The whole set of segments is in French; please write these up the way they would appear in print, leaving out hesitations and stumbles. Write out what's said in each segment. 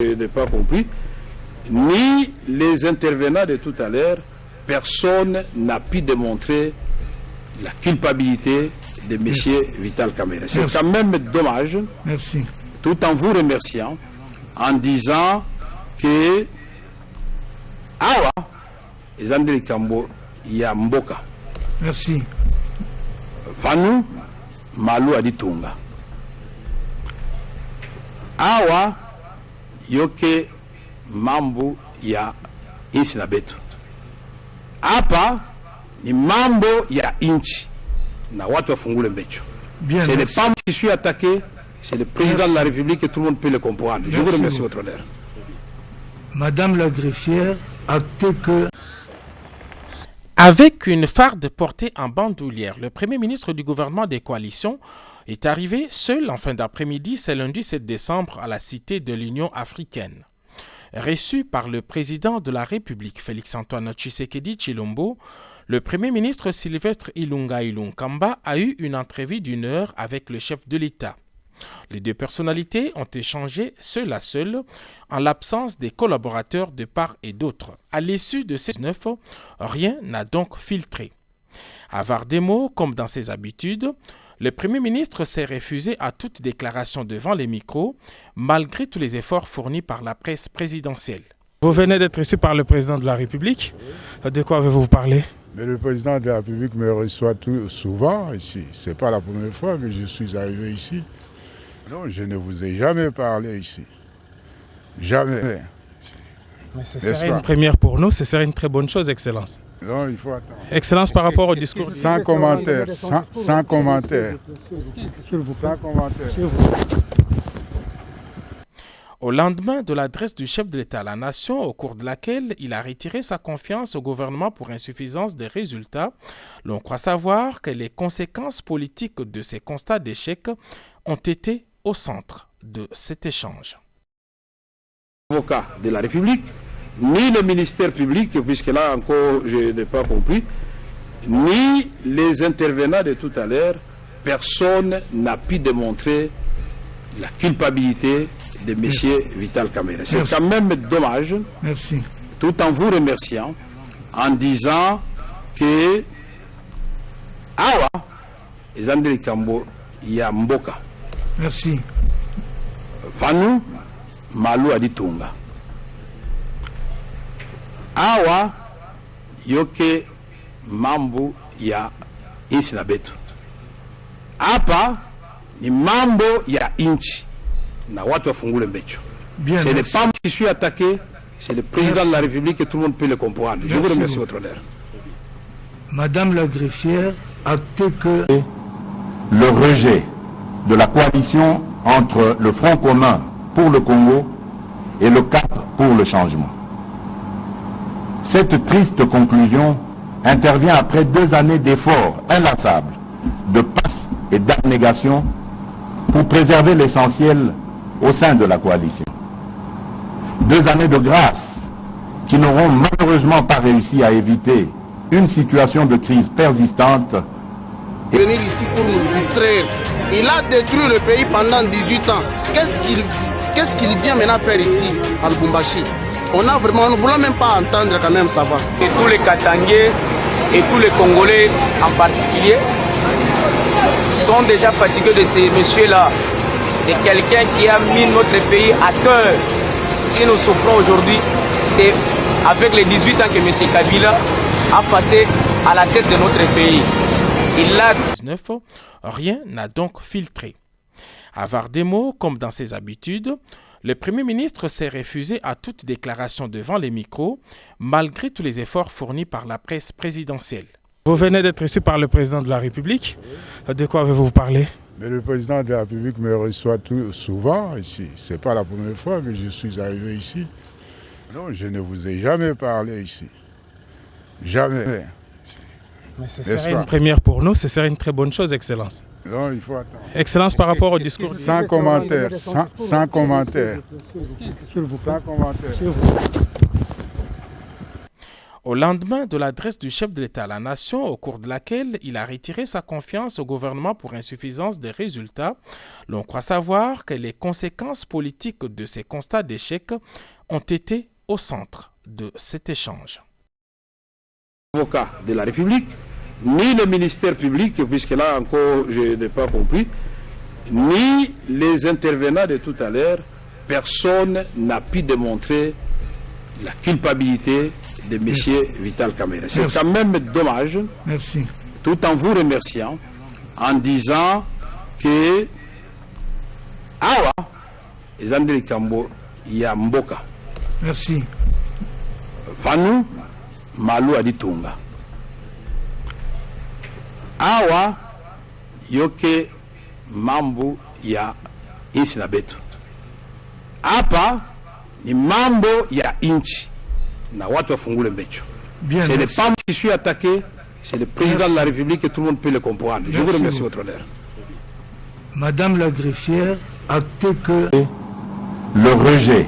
Je n'ai pas compris, ni les intervenants de tout à l'heure, personne n'a pu démontrer la culpabilité de M. Vital Kamerhe. C'est quand même dommage, tout en vous remerciant, en disant que Awa, Zandri Kambo, Yamboka. Merci. Vanu, Malou Aditunga. Awa, yoke mambo ya inchi na betu. Hapa ni mambo ya inchi na watu wafungule mbecho. C'est le PAM qui suis attaqué, c'est le président de la République et tout le monde peut le comprendre. Je vous remercie, votre honneur. Madame la greffière, actez que... Avec une farde portée en bandoulière, le Premier ministre du gouvernement des coalitions est arrivé seul en fin d'après-midi, ce lundi 7 décembre, à la Cité de l'Union africaine. Reçu par le président de la République, Félix-Antoine Tshisekedi Tshilombo, le Premier ministre Sylvestre Ilunga Ilunkamba a eu une entrevue d'1 heure avec le chef de l'État. Les deux personnalités ont échangé seul à seul, en l'absence des collaborateurs de part et d'autre. À l'issue de ces 9, rien n'a donc filtré. Avare des mots, comme dans ses habitudes, le Premier ministre s'est refusé à toute déclaration devant les micros, malgré tous les efforts fournis par la presse présidentielle. Vous venez d'être reçu par le président de la République. De quoi avez-vous parlé? Mais le président de la République me reçoit souvent ici. Ce n'est pas la première fois que je suis arrivé ici. Non, je ne vous ai jamais parlé ici. Jamais. Mais ce serait une première pour nous, ce serait une très bonne chose, Excellence. Non, il faut attendre. Excellence, par rapport au discours... Sans commentaire, sans commentaire. Sans commentaire. Au lendemain de l'adresse du chef de l'État à la nation, au cours de laquelle il a retiré sa confiance au gouvernement pour insuffisance des résultats, l'on croit savoir que les conséquences politiques de ces constats d'échec ont été au centre de cet échange. Avocat de la République, ni le ministère public, puisque là encore je n'ai pas compris, ni les intervenants de tout à l'heure, personne n'a pu démontrer la culpabilité de M. Vital Kamerhe. C'est quand même dommage, tout en vous remerciant, en disant que Awa, Zandri Kambo, Yamboka. Merci. Vanu, Malou Aditunga. Awa, yoke mambo ya inchi na betu. Hapa ni mambo ya inchi na watu wafungule mbecho. C'est le PAM qui suis attaqué, c'est le président de la République et tout le monde peut le comprendre. Je vous remercie, votre honneur. Madame la greffière, actez que... Le rejet de la coalition entre le Front commun pour le Congo et le CAP pour le changement. Cette triste conclusion intervient après 2 années d'efforts inlassables, de passe et d'abnégation pour préserver l'essentiel au sein de la coalition. 2 années de grâce qui n'auront malheureusement pas réussi à éviter une situation de crise persistante. Venir ici pour nous distraire. Il a détruit le pays pendant 18 ans. Qu'est-ce qu'il vient maintenant faire ici, à Lubumbashi? On ne voulait même pas entendre quand même, ça va. Et tous les Katangais et tous les Congolais en particulier sont déjà fatigués de ces messieurs-là. C'est quelqu'un qui a mis notre pays à cœur. Si nous souffrons aujourd'hui, c'est avec les 18 ans que M. Kabila a passé à la tête de notre pays. Il a... Rien n'a donc filtré. Avare des mots, comme dans ses habitudes, le Premier ministre s'est refusé à toute déclaration devant les micros, malgré tous les efforts fournis par la presse présidentielle. Vous venez d'être reçu par le président de la République. De quoi avez-vous parlé? Mais le président de la République me reçoit souvent ici. Ce n'est pas la première fois que je suis arrivé ici. Non, je ne vous ai jamais parlé ici. Jamais. Mais ce serait une première pour nous, ce serait une très bonne chose, Excellence. Non, il faut attendre. Excellence, par rapport au discours... Sans commentaire, sans commentaire. Sans commentaire. Au lendemain de l'adresse du chef de l'État à la nation, au cours de laquelle il a retiré sa confiance au gouvernement pour insuffisance des résultats, l'on croit savoir que les conséquences politiques de ces constats d'échec ont été au centre de cet échange. Avocat de la République, ni le ministère public, puisque là encore je n'ai pas compris, ni les intervenants de tout à l'heure, personne n'a pu démontrer la culpabilité de M. Vital Kamerhe. C'est quand même dommage. Merci. Tout en vous remerciant, en disant que Awa, Zandri Kambo, Yamboka. Merci. Vanu, Malu Aditunga. Awa, Yoke, Mambo, Ya Insinabetu. Apa, ni Mambo, Ya Inchi. Na watu wafungule mbecho. C'est le PAM qui suis attaqué, c'est le président de la République et tout le monde peut le comprendre. Je vous remercie, votre honneur. Madame la greffière, actez que le rejet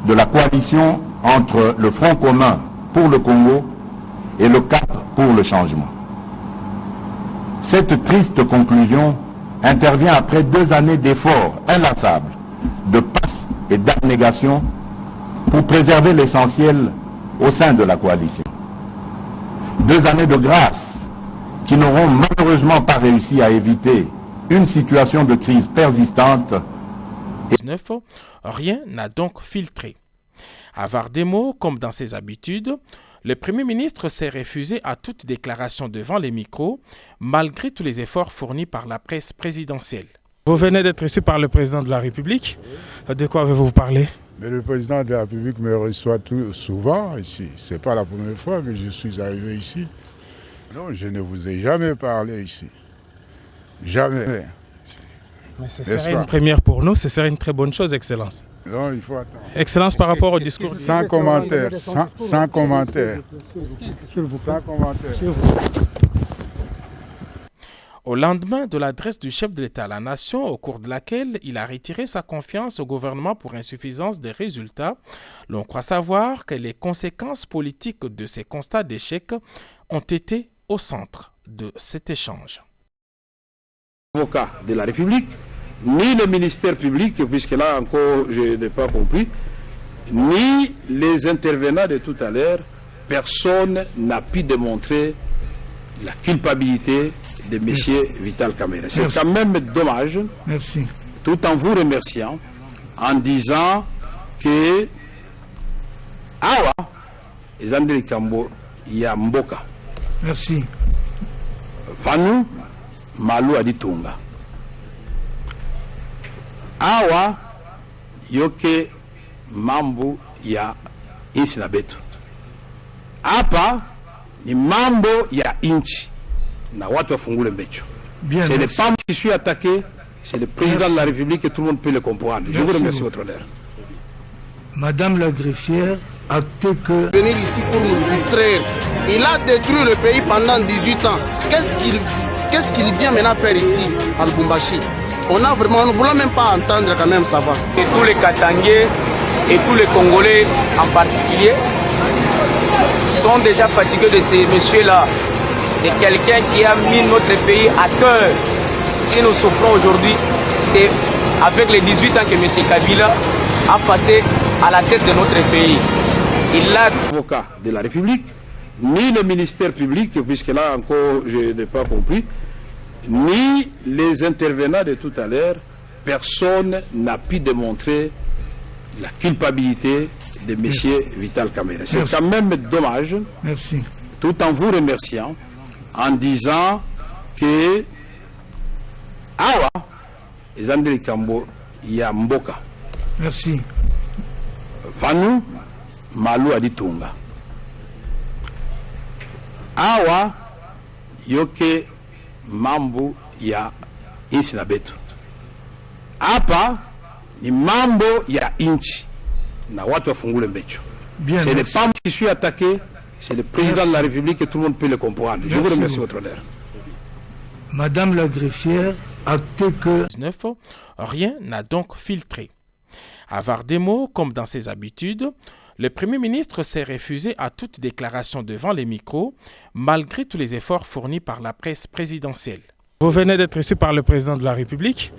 de la coalition entre le Front commun pour le Congo et le CAP pour le changement. Cette triste conclusion intervient après 2 années d'efforts inlassables, de passe et d'abnégation pour préserver l'essentiel au sein de la coalition. 2 années de grâce qui n'auront malheureusement pas réussi à éviter une situation de crise persistante. Rien n'a donc filtré. Avare des mots, comme dans ses habitudes, le Premier ministre s'est refusé à toute déclaration devant les micros, malgré tous les efforts fournis par la presse présidentielle. Vous venez d'être reçu par le président de la République. De quoi avez-vous parlé? Mais le président de la République me reçoit souvent ici. Ce n'est pas la première fois que je suis arrivé ici. Non, je ne vous ai jamais parlé ici. Jamais. Mais ce serait une première pour nous, ce serait une très bonne chose, Excellence. Non, il faut attendre. Excellence par rapport au discours. Sans commentaire, sans commentaire. Sans commentaire. Au lendemain de l'adresse du chef de l'État à la nation, au cours de laquelle il a retiré sa confiance au gouvernement pour insuffisance des résultats, l'on croit savoir que les conséquences politiques de ces constats d'échec ont été au centre de cet échange. Avocat de la République, ni le ministère public, puisque là encore je n'ai pas compris, ni les intervenants de tout à l'heure, personne n'a pu démontrer la culpabilité de M. Vital Kamerhe. C'est quand même dommage. Merci. Tout en vous remerciant, en disant que Awa, Zandri Kambo, Yamboka. Merci. Vanu, Malu Aditunga. Awa, Yoke, Mambo, Ya Insinabetu. Apa, ni Mambo, Ya Inchi. Na watu wafungule mbecho. C'est le PAM qui suis attaqué, c'est le président de la République et tout le monde peut le comprendre. Je vous remercie, votre honneur. Madame la greffière, actez que venir ici pour nous distraire. Il a détruit le pays pendant 18 ans. Qu'est-ce qu'il vient maintenant faire ici, à Lubumbashi? On ne voulait même pas entendre quand même, ça va. Et tous les Katangais et tous les Congolais en particulier sont déjà fatigués de ces messieurs-là. C'est quelqu'un qui a mis notre pays à cœur. Si nous souffrons aujourd'hui, c'est avec les 18 ans que M. Kabila a passé à la tête de notre pays. Il a... Avocat de la République, ni le ministère public, puisque là encore je n'ai pas compris, ni les intervenants de tout à l'heure, personne n'a pu démontrer la culpabilité de M. Vital Kamerhe. C'est quand même dommage. Merci. Tout en vous remerciant, en disant que Awa, Zandri Kambo, Yamboka. Merci. Vanu, Malu Aditunga. Awa, Yoke, Mambo, Ya Insinabetu. Apa, ni Mambo, Ya Inchi. Na watu wafungule mbecho. C'est le PAM qui suis attaqué, c'est le président de la République et tout le monde peut le comprendre. Je vous remercie, votre honneur. Madame la greffière, actez que rien n'a donc filtré. Avare des mots, comme dans ses habitudes, Le Premier ministre s'est refusé à toute déclaration devant les micros, malgré tous les efforts fournis par la presse présidentielle. Vous venez d'être reçu par le président de la République.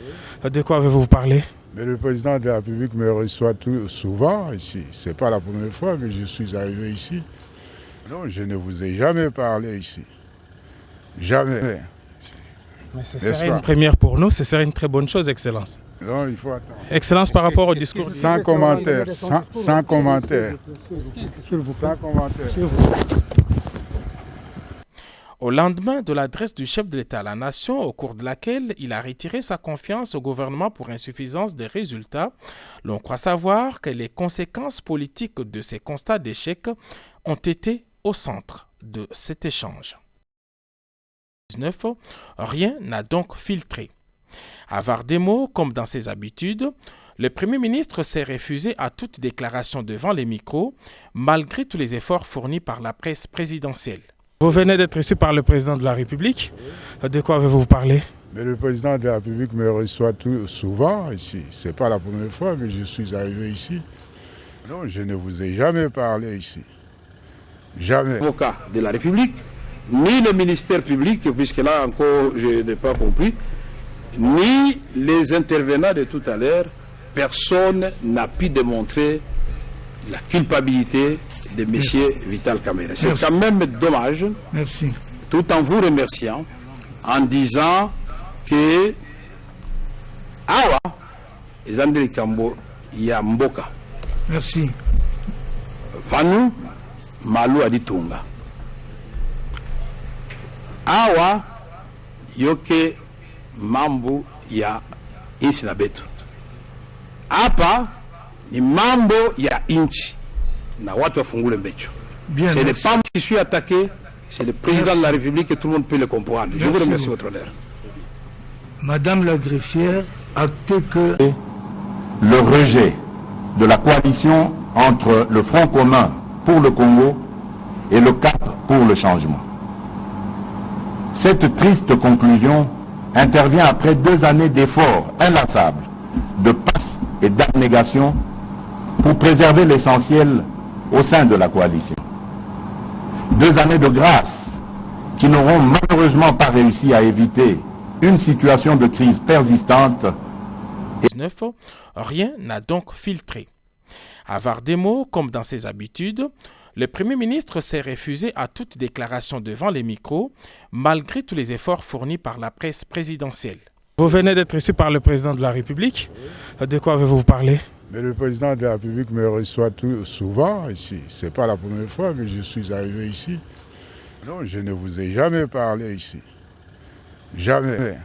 De quoi avez-vous parlé? Mais le président de la République me reçoit souvent ici. Ce n'est pas la première fois que je suis arrivé ici. Non, je ne vous ai jamais parlé ici. Jamais. Mais ce serait une première pour nous, ce serait une très bonne chose, Excellence. Non, il faut attendre. Excellence, par rapport au discours... Sans commentaire, sans commentaire. Sans commentaire. Au lendemain de l'adresse du chef de l'État à la nation, au cours de laquelle il a retiré sa confiance au gouvernement pour insuffisance des résultats, l'on croit savoir que les conséquences politiques de ces constats d'échec ont été au centre de cet échange. Rien n'a donc filtré. Avare des mots, comme dans ses habitudes, le Premier ministre s'est refusé à toute déclaration devant les micros, malgré tous les efforts fournis par la presse présidentielle. Vous venez d'être reçu par le président de la République. De quoi avez-vous parlé? Mais le président de la République me reçoit souvent ici. Ce n'est pas la première fois que je suis arrivé ici. Non, je ne vous ai jamais parlé ici. Jamais. Avocat de la République, ni le ministère public, puisque là encore je n'ai pas compris, ni les intervenants de tout à l'heure, personne n'a pu démontrer la culpabilité de M. Vital Kamerhe. C'est quand même dommage. Merci. Tout en vous remerciant, en disant que Awa, Zandri Kambo, Yamboka. Merci. Vanu, Malou Aditunga. Awa, Yoke, Mambo, Ya Insinabetu. Hapa, ni Mambo, Ya Inchi. Na watu wafungule mbecho. C'est le PAM qui suis attaqué, c'est le président de la République et tout le monde peut le comprendre. Je vous remercie, votre honneur. Madame la greffière, actez que... Le rejet de la coalition entre le Front commun pour le Congo et le CAP pour le changement. Cette triste conclusion intervient après 2 années d'efforts inlassables, de passe et d'abnégation pour préserver l'essentiel au sein de la coalition. 2 années de grâce qui n'auront malheureusement pas réussi à éviter une situation de crise persistante. Rien n'a donc filtré. Avare des mots, comme dans ses habitudes, le Premier ministre s'est refusé à toute déclaration devant les micros, malgré tous les efforts fournis par la presse présidentielle. Vous venez d'être reçu par le président de la République. De quoi avez-vous parlé? Mais le président de la République me reçoit souvent ici. Ce n'est pas la première fois que je suis arrivé ici. Non, je ne vous ai jamais parlé ici. Jamais.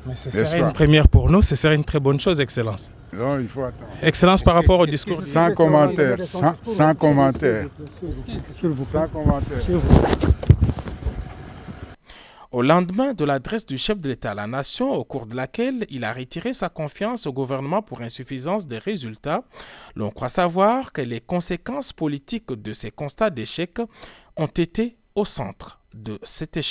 Mais ce serait une première pour nous, ce serait une très bonne chose, Excellence. Non, il faut attendre. Excellence, par rapport au discours... Sans commentaire, sans commentaire. Sans commentaire. Au lendemain de l'adresse du chef de l'État à la nation, au cours de laquelle il a retiré sa confiance au gouvernement pour insuffisance des résultats, l'on croit savoir que les conséquences politiques de ces constats d'échec ont été au centre de cet échange.